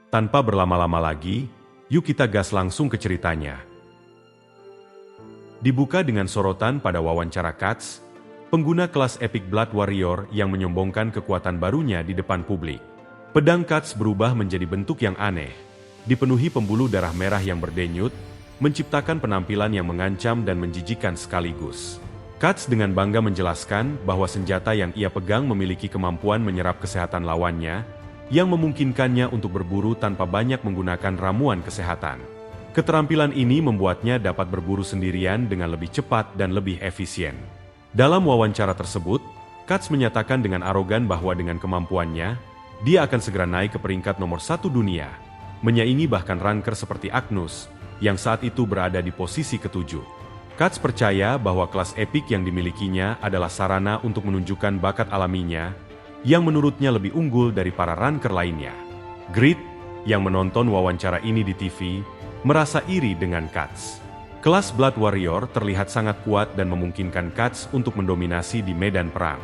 Tanpa berlama-lama lagi, yuk kita gas langsung ke ceritanya. Dibuka dengan sorotan pada wawancara Katz, pengguna kelas Epic Blood Warrior yang menyombongkan kekuatan barunya di depan publik. Pedang Katz berubah menjadi bentuk yang aneh, dipenuhi pembuluh darah merah yang berdenyut, menciptakan penampilan yang mengancam dan menjijikkan sekaligus. Katz dengan bangga menjelaskan bahwa senjata yang ia pegang memiliki kemampuan menyerap kesehatan lawannya, yang memungkinkannya untuk berburu tanpa banyak menggunakan ramuan kesehatan. Keterampilan ini membuatnya dapat berburu sendirian dengan lebih cepat dan lebih efisien. Dalam wawancara tersebut, Katz menyatakan dengan arogan bahwa dengan kemampuannya, dia akan segera naik ke peringkat nomor 1 dunia, menyaingi bahkan ranker seperti Agnus, yang saat itu berada di posisi ke-7. Katz percaya bahwa kelas epik yang dimilikinya adalah sarana untuk menunjukkan bakat alaminya, yang menurutnya lebih unggul dari para ranker lainnya. Grit, yang menonton wawancara ini di TV, merasa iri dengan Katz. Kelas Blood Warrior terlihat sangat kuat dan memungkinkan Katz untuk mendominasi di medan perang.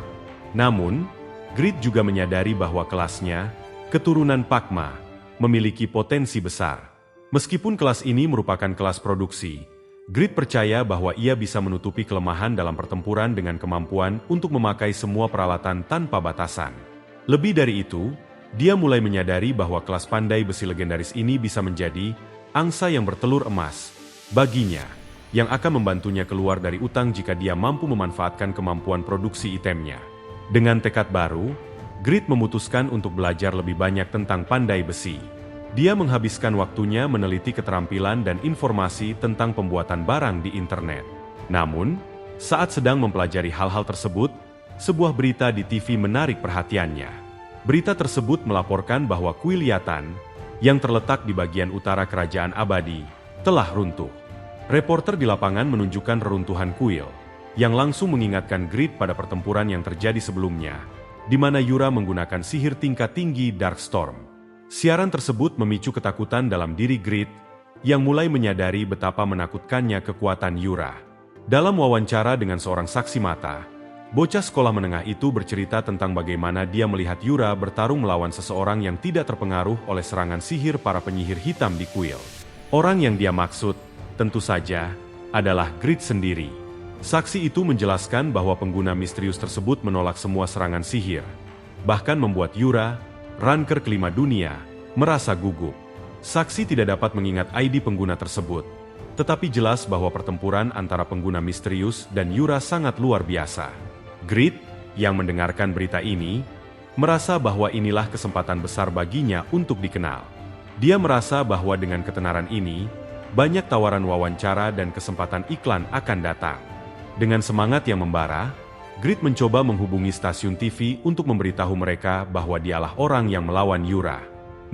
Namun, Grit juga menyadari bahwa kelasnya, keturunan Pakma, memiliki potensi besar. Meskipun kelas ini merupakan kelas produksi, Grit percaya bahwa ia bisa menutupi kelemahan dalam pertempuran dengan kemampuan untuk memakai semua peralatan tanpa batasan. Lebih dari itu, dia mulai menyadari bahwa kelas pandai besi legendaris ini bisa menjadi angsa yang bertelur emas baginya, yang akan membantunya keluar dari utang jika dia mampu memanfaatkan kemampuan produksi itemnya. Dengan tekad baru, Grit memutuskan untuk belajar lebih banyak tentang pandai besi. Dia menghabiskan waktunya meneliti keterampilan dan informasi tentang pembuatan barang di internet. Namun, saat sedang mempelajari hal-hal tersebut, sebuah berita di TV menarik perhatiannya. Berita tersebut melaporkan bahwa kuil Yatan, yang terletak di bagian utara kerajaan abadi, telah runtuh. Reporter di lapangan menunjukkan reruntuhan kuil, yang langsung mengingatkan Grit pada pertempuran yang terjadi sebelumnya, di mana Yura menggunakan sihir tingkat tinggi Darkstorm. Siaran tersebut memicu ketakutan dalam diri Grit, yang mulai menyadari betapa menakutkannya kekuatan Yura. Dalam wawancara dengan seorang saksi mata, bocah sekolah menengah itu bercerita tentang bagaimana dia melihat Yura bertarung melawan seseorang yang tidak terpengaruh oleh serangan sihir para penyihir hitam di kuil. Orang yang dia maksud, tentu saja, adalah Grit sendiri. Saksi itu menjelaskan bahwa pengguna misterius tersebut menolak semua serangan sihir, bahkan membuat Yura, ranker kelima dunia, merasa gugup. Saksi tidak dapat mengingat ID pengguna tersebut, tetapi jelas bahwa pertempuran antara pengguna misterius dan Yura sangat luar biasa. Grit, yang mendengarkan berita ini, merasa bahwa inilah kesempatan besar baginya untuk dikenal. Dia merasa bahwa dengan ketenaran ini, banyak tawaran wawancara dan kesempatan iklan akan datang. Dengan semangat yang membara, Grit mencoba menghubungi stasiun TV untuk memberitahu mereka bahwa dialah orang yang melawan Yura.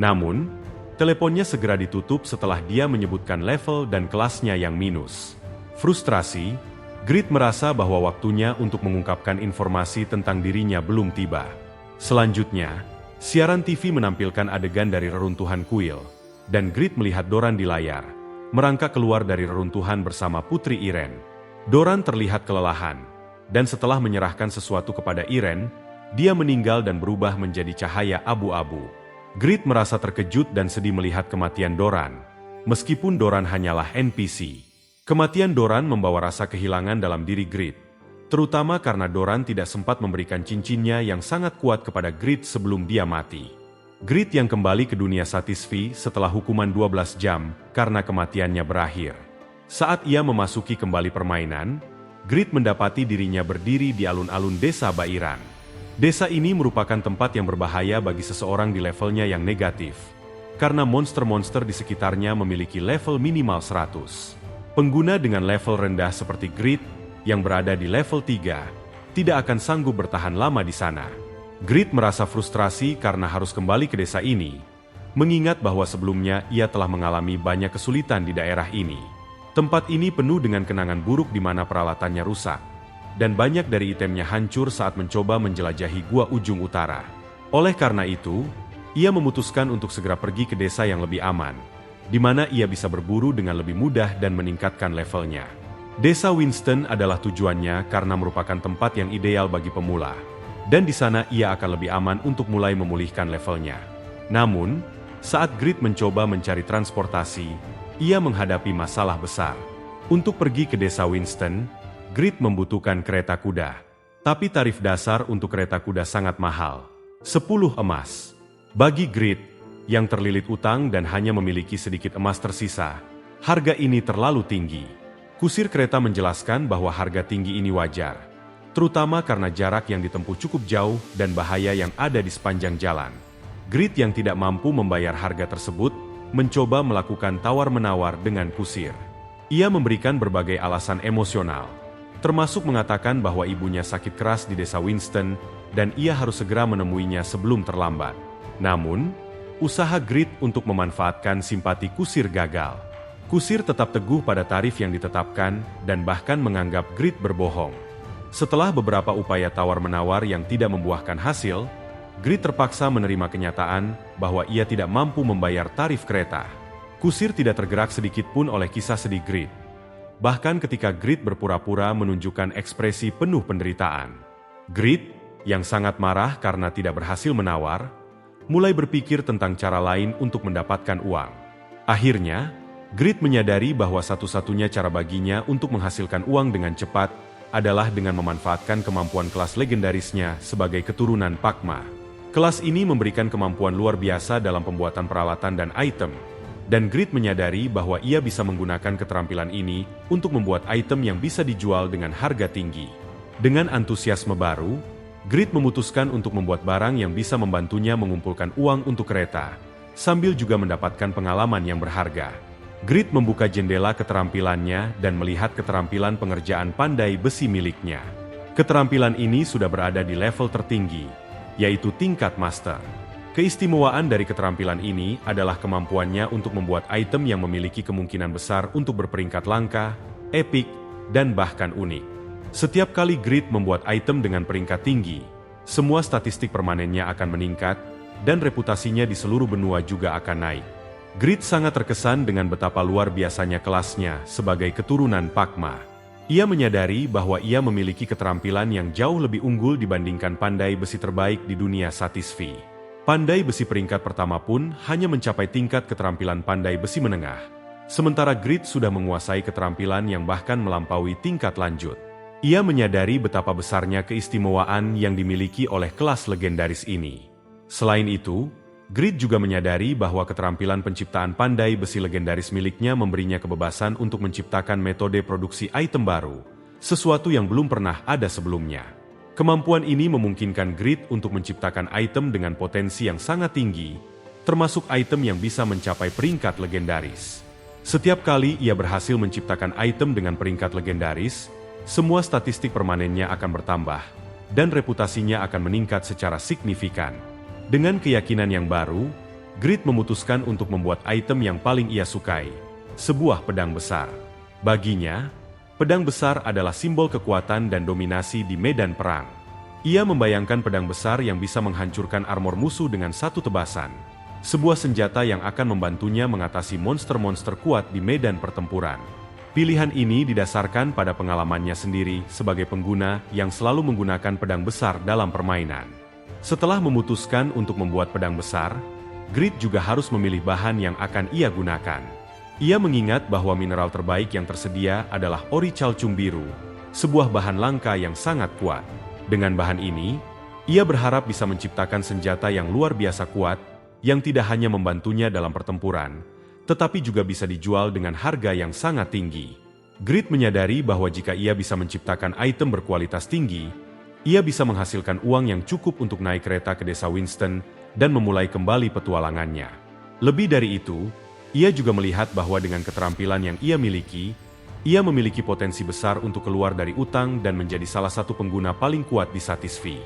Namun, teleponnya segera ditutup setelah dia menyebutkan level dan kelasnya yang minus. Frustrasi, Grit merasa bahwa waktunya untuk mengungkapkan informasi tentang dirinya belum tiba. Selanjutnya, siaran TV menampilkan adegan dari reruntuhan kuil, dan Grit melihat Doran di layar, merangkak keluar dari reruntuhan bersama Putri Iren. Doran terlihat kelelahan, dan setelah menyerahkan sesuatu kepada Iren, dia meninggal dan berubah menjadi cahaya abu-abu. Grit merasa terkejut dan sedih melihat kematian Doran, meskipun Doran hanyalah NPC. Kematian Doran membawa rasa kehilangan dalam diri Grit, terutama karena Doran tidak sempat memberikan cincinnya yang sangat kuat kepada Grit sebelum dia mati. Grit yang kembali ke dunia Satisfy setelah hukuman 12 jam karena kematiannya berakhir. Saat ia memasuki kembali permainan, Grit mendapati dirinya berdiri di alun-alun desa Bairan. Desa ini merupakan tempat yang berbahaya bagi seseorang di levelnya yang negatif, karena monster-monster di sekitarnya memiliki level minimal 100. Pengguna dengan level rendah seperti Grit, yang berada di level 3, tidak akan sanggup bertahan lama di sana. Grit merasa frustrasi karena harus kembali ke desa ini, mengingat bahwa sebelumnya ia telah mengalami banyak kesulitan di daerah ini. Tempat ini penuh dengan kenangan buruk di mana peralatannya rusak, dan banyak dari itemnya hancur saat mencoba menjelajahi gua ujung utara. Oleh karena itu, ia memutuskan untuk segera pergi ke desa yang lebih aman, di mana ia bisa berburu dengan lebih mudah dan meningkatkan levelnya. Desa Winston adalah tujuannya karena merupakan tempat yang ideal bagi pemula, dan di sana ia akan lebih aman untuk mulai memulihkan levelnya. Namun, Saat Grit mencoba mencari transportasi, ia menghadapi masalah besar. Untuk pergi ke desa Winston, Grit membutuhkan kereta kuda. Tapi tarif dasar untuk kereta kuda sangat mahal, 10 emas. Bagi Grit, yang terlilit utang dan hanya memiliki sedikit emas tersisa, harga ini terlalu tinggi. Kusir kereta menjelaskan bahwa harga tinggi ini wajar, terutama karena jarak yang ditempuh cukup jauh dan bahaya yang ada di sepanjang jalan. Grit yang tidak mampu membayar harga tersebut, mencoba melakukan tawar-menawar dengan kusir. Ia memberikan berbagai alasan emosional, termasuk mengatakan bahwa ibunya sakit keras di desa Winston dan ia harus segera menemuinya sebelum terlambat. Namun, usaha Grit untuk memanfaatkan simpati kusir gagal. Kusir tetap teguh pada tarif yang ditetapkan dan bahkan menganggap Grit berbohong. Setelah beberapa upaya tawar-menawar yang tidak membuahkan hasil, Grit terpaksa menerima kenyataan bahwa ia tidak mampu membayar tarif kereta. Kusir tidak tergerak sedikit pun oleh kisah sedih Grit. Bahkan ketika Grit berpura-pura menunjukkan ekspresi penuh penderitaan. Grit, yang sangat marah karena tidak berhasil menawar, mulai berpikir tentang cara lain untuk mendapatkan uang. Akhirnya, Grit menyadari bahwa satu-satunya cara baginya untuk menghasilkan uang dengan cepat adalah dengan memanfaatkan kemampuan kelas legendarisnya sebagai keturunan Pakma. Kelas ini memberikan kemampuan luar biasa dalam pembuatan peralatan dan item, dan Grit menyadari bahwa ia bisa menggunakan keterampilan ini untuk membuat item yang bisa dijual dengan harga tinggi. Dengan antusiasme baru, Grit memutuskan untuk membuat barang yang bisa membantunya mengumpulkan uang untuk kereta, sambil juga mendapatkan pengalaman yang berharga. Grit membuka jendela keterampilannya dan melihat keterampilan pengerjaan pandai besi miliknya. Keterampilan ini sudah berada di level tertinggi, yaitu tingkat master. Keistimewaan dari keterampilan ini adalah kemampuannya untuk membuat item yang memiliki kemungkinan besar untuk berperingkat langka, epik, dan bahkan unik. Setiap kali Grit membuat item dengan peringkat tinggi, semua statistik permanennya akan meningkat, dan reputasinya di seluruh benua juga akan naik. Grit sangat terkesan dengan betapa luar biasanya kelasnya sebagai keturunan Pakma. Ia menyadari bahwa ia memiliki keterampilan yang jauh lebih unggul dibandingkan pandai besi terbaik di dunia Satisfy. Pandai besi peringkat pertama pun hanya mencapai tingkat keterampilan pandai besi menengah. Sementara Grit sudah menguasai keterampilan yang bahkan melampaui tingkat lanjut. Ia menyadari betapa besarnya keistimewaan yang dimiliki oleh kelas legendaris ini. Selain itu, Grit juga menyadari bahwa keterampilan penciptaan pandai besi legendaris miliknya memberinya kebebasan untuk menciptakan metode produksi item baru, sesuatu yang belum pernah ada sebelumnya. Kemampuan ini memungkinkan Grit untuk menciptakan item dengan potensi yang sangat tinggi, termasuk item yang bisa mencapai peringkat legendaris. Setiap kali ia berhasil menciptakan item dengan peringkat legendaris, semua statistik permanennya akan bertambah, dan reputasinya akan meningkat secara signifikan. Dengan keyakinan yang baru, Grit memutuskan untuk membuat item yang paling ia sukai, sebuah pedang besar. Baginya, pedang besar adalah simbol kekuatan dan dominasi di medan perang. Ia membayangkan pedang besar yang bisa menghancurkan armor musuh dengan satu tebasan, sebuah senjata yang akan membantunya mengatasi monster-monster kuat di medan pertempuran. Pilihan ini didasarkan pada pengalamannya sendiri sebagai pengguna yang selalu menggunakan pedang besar dalam permainan. Setelah memutuskan untuk membuat pedang besar, Grit juga harus memilih bahan yang akan ia gunakan. Ia mengingat bahwa mineral terbaik yang tersedia adalah ori calcium biru, sebuah bahan langka yang sangat kuat. Dengan bahan ini, ia berharap bisa menciptakan senjata yang luar biasa kuat, yang tidak hanya membantunya dalam pertempuran, tetapi juga bisa dijual dengan harga yang sangat tinggi. Grit menyadari bahwa jika ia bisa menciptakan item berkualitas tinggi, ia bisa menghasilkan uang yang cukup untuk naik kereta ke desa Winston dan memulai kembali petualangannya. Lebih dari itu, ia juga melihat bahwa dengan keterampilan yang ia memiliki potensi besar untuk keluar dari utang dan menjadi salah satu pengguna paling kuat di Satisfy.